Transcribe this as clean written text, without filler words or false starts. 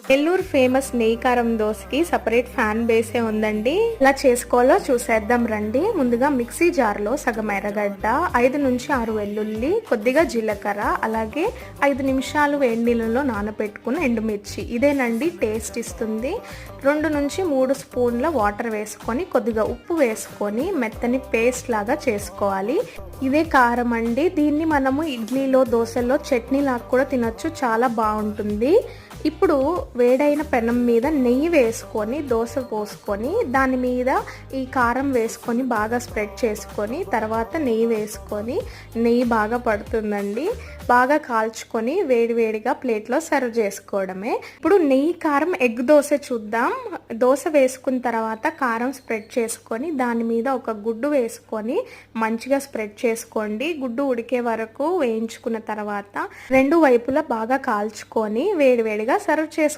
Nellore famous నెయ్యి కారం దోశకి separate fan బేసే ఉందండి. ఇలా చేసుకోవాలో చూసేద్దాం రండి. ముందుగా మిక్సీ జార్లో సగం ఎర్రగడ్డ, 5 నుంచి 6 వెల్లుల్లి, కొద్దిగా జీలకర్ర, అలాగే 5 నిమిషాలు వేడి నీళ్ళలో నానబెట్టుకున్న ఎండుమిర్చి. ఇదేనండి టేస్ట్ ఇస్తుంది. 2 నుంచి 3 స్పూన్ల వాటర్ వేసుకొని కొద్దిగా ఉప్పు వేసుకొని మెత్తని పేస్ట్ లాగా చేసుకోవాలి. ఇదే కారం అండి. దీన్ని మనము ఇడ్లీలో, దోశలో చట్నీ లాగా కూడా తినొచ్చు. చాలా బాగుంటుంది. ఇప్పుడు వేడైన పెనం మీద నెయ్యి వేసుకొని దోశ పోసుకొని దాని మీద ఈ కారం వేసుకొని బాగా స్ప్రెడ్ చేసుకొని తర్వాత నెయ్యి వేసుకొని నెయ్యి బాగా పడుతుందండి. బాగా కాల్చుకొని వేడివేడిగా ప్లేట్లో సర్వ్ చేసుకోవడమే. ఇప్పుడు నెయ్యి కారం ఎగ్ దోశ చూద్దాం. దోశ వేసుకున్న తర్వాత కారం స్ప్రెడ్ చేసుకొని దాని మీద ఒక గుడ్డు వేసుకొని మంచిగా స్ప్రెడ్ చేసుకోండి. గుడ్డు ఉడికే వరకు వేయించుకున్న తర్వాత 2 వైపులా బాగా కాల్చుకొని వేడివేడిగా సర్వ్ చేసుకోండి.